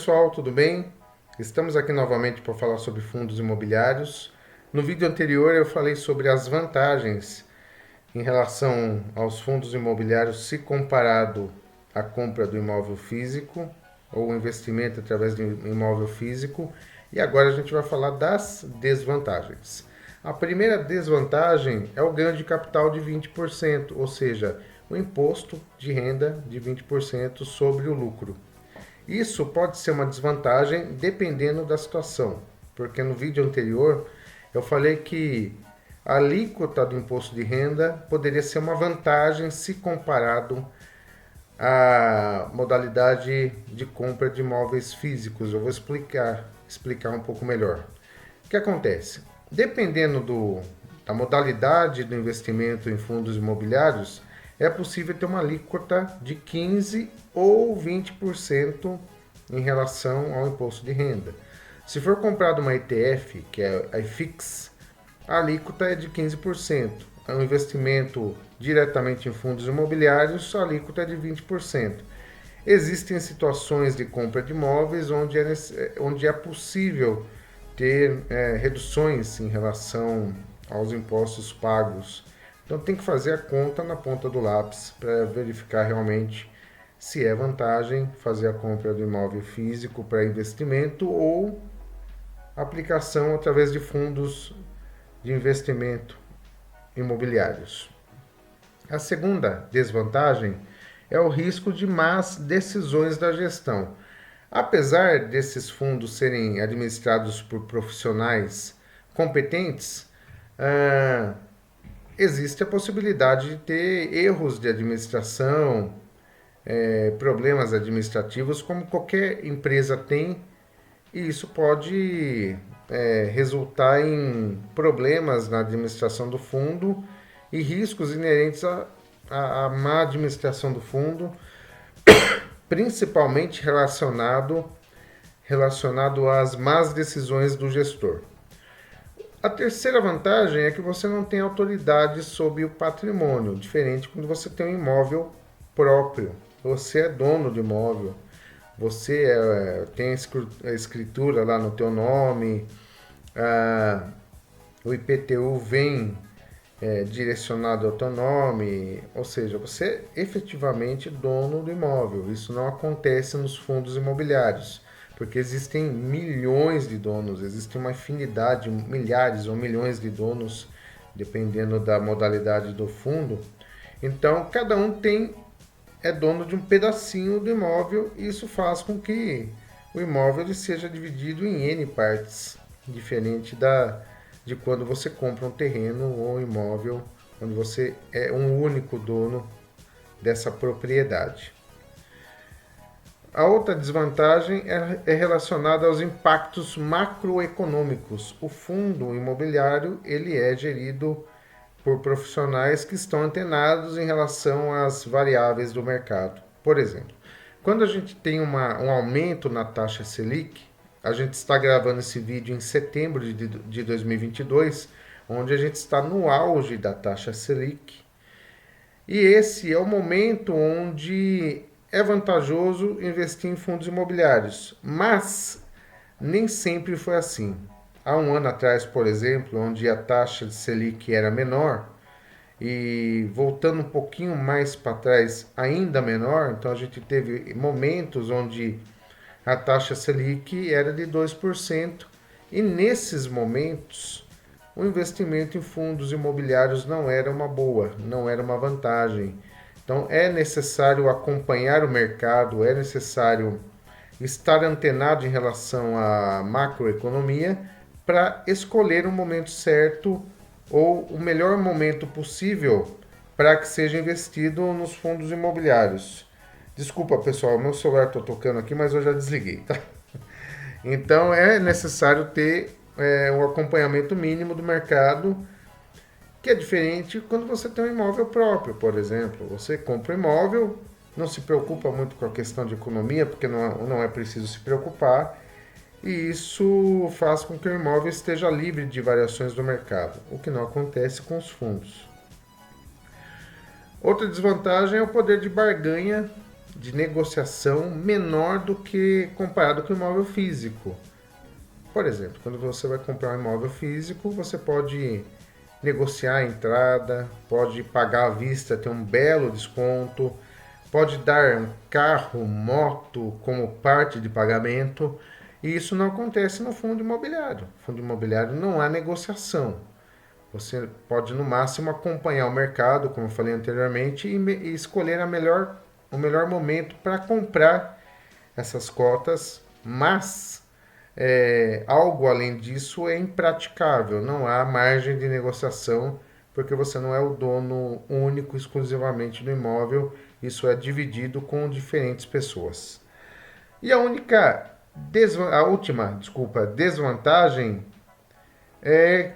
pessoal, tudo bem? Estamos aqui novamente para falar sobre fundos imobiliários. No vídeo anterior eu falei sobre as vantagens em relação aos fundos imobiliários se comparado à compra do imóvel físico ou investimento através de um imóvel físico. E agora a gente vai falar das desvantagens. A primeira desvantagem é o ganho de capital de 20%, ou seja, o imposto de renda de 20% sobre o lucro. Isso pode ser uma desvantagem dependendo da situação, porque no vídeo anterior eu falei que a alíquota do imposto de renda poderia ser uma vantagem se comparado à modalidade de compra de imóveis físicos. Eu vou explicar um pouco melhor. O que acontece? Dependendo da modalidade do investimento em fundos imobiliários, é possível ter uma alíquota de 15% ou 20% em relação ao imposto de renda. Se for comprado uma ETF, que é a IFIX, a alíquota é de 15%. É um investimento diretamente em fundos imobiliários, a alíquota é de 20%. Existem situações de compra de imóveis onde é possível ter reduções em relação aos impostos pagos. Então tem que fazer a conta na ponta do lápis para verificar realmente se é vantagem fazer a compra do imóvel físico para investimento ou aplicação através de fundos de investimento imobiliários. A segunda desvantagem é o risco de más decisões da gestão. Apesar desses fundos serem administrados por profissionais competentes, existe a possibilidade de ter erros de administração, problemas administrativos, como qualquer empresa tem, e isso pode resultar em problemas na administração do fundo e riscos inerentes à má administração do fundo, principalmente relacionado às más decisões do gestor. A terceira vantagem é que você não tem autoridade sobre o patrimônio, diferente quando você tem um imóvel próprio. Você é dono do imóvel, você tem a escritura lá no teu nome, o IPTU vem direcionado ao teu nome, ou seja, você é efetivamente dono do imóvel. Isso não acontece nos fundos imobiliários, porque existem milhões de donos, existe uma infinidade, milhares ou milhões de donos, dependendo da modalidade do fundo. Então, cada um é dono de um pedacinho do imóvel, e isso faz com que o imóvel ele seja dividido em N partes, diferente de quando você compra um terreno ou um imóvel, onde você é um único dono dessa propriedade. A outra desvantagem é relacionada aos impactos macroeconômicos. O fundo imobiliário ele é gerido por profissionais que estão antenados em relação às variáveis do mercado. Por exemplo, quando a gente tem um aumento na taxa Selic, a gente está gravando esse vídeo em setembro de 2022, onde a gente está no auge da taxa Selic, e esse é o momento onde é vantajoso investir em fundos imobiliários, mas nem sempre foi assim. Há um ano atrás, por exemplo, onde a taxa de Selic era menor, e voltando um pouquinho mais para trás, ainda menor, então a gente teve momentos onde a taxa Selic era de 2%, e nesses momentos o investimento em fundos imobiliários não era uma boa, não era uma vantagem. Então é necessário acompanhar o mercado, é necessário estar antenado em relação à macroeconomia para escolher o momento certo ou o melhor momento possível para que seja investido nos fundos imobiliários. Desculpa, pessoal, meu celular está tocando aqui, mas eu já desliguei, tá? Então é necessário ter um acompanhamento mínimo do mercado, que é diferente quando você tem um imóvel próprio, por exemplo. Você compra um imóvel, não se preocupa muito com a questão de economia, porque não é preciso se preocupar, e isso faz com que o imóvel esteja livre de variações do mercado, o que não acontece com os fundos. Outra desvantagem é o poder de barganha de negociação menor do que comparado com o imóvel físico. Por exemplo, quando você vai comprar um imóvel físico, você pode negociar a entrada, pode pagar à vista, ter um belo desconto, pode dar um carro, moto como parte de pagamento, e isso não acontece no fundo imobiliário. No fundo imobiliário não há negociação. Você pode no máximo acompanhar o mercado, como eu falei anteriormente, e escolher o melhor momento para comprar essas cotas, mas algo além disso é impraticável, não há margem de negociação, porque você não é o dono único exclusivamente do imóvel, isso é dividido com diferentes pessoas. E a última desvantagem é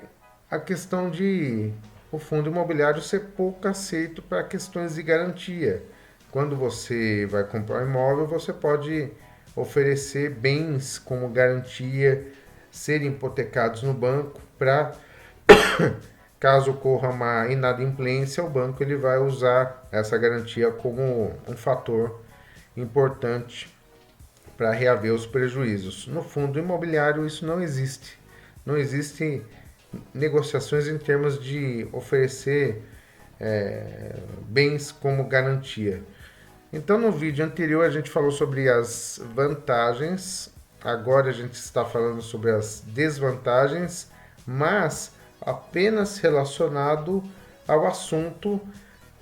a questão de o fundo imobiliário ser pouco aceito para questões de garantia. Quando você vai comprar um imóvel, você pode oferecer bens como garantia, serem hipotecados no banco para caso ocorra uma inadimplência, o banco ele vai usar essa garantia como um fator importante para reaver os prejuízos. No fundo imobiliário isso não existe. Não existe negociações em termos de oferecer bens como garantia. Então no vídeo anterior a gente falou sobre as vantagens, agora a gente está falando sobre as desvantagens, mas apenas relacionado ao assunto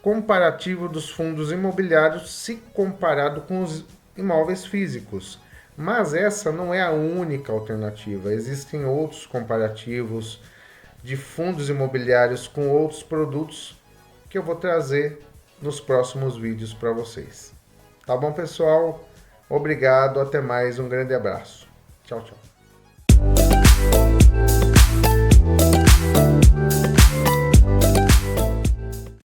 comparativo dos fundos imobiliários se comparado com os imóveis físicos. Mas essa não é a única alternativa, existem outros comparativos de fundos imobiliários com outros produtos que eu vou trazer nos próximos vídeos para vocês. Tá bom, pessoal? Obrigado, até mais, um grande abraço. Tchau, tchau.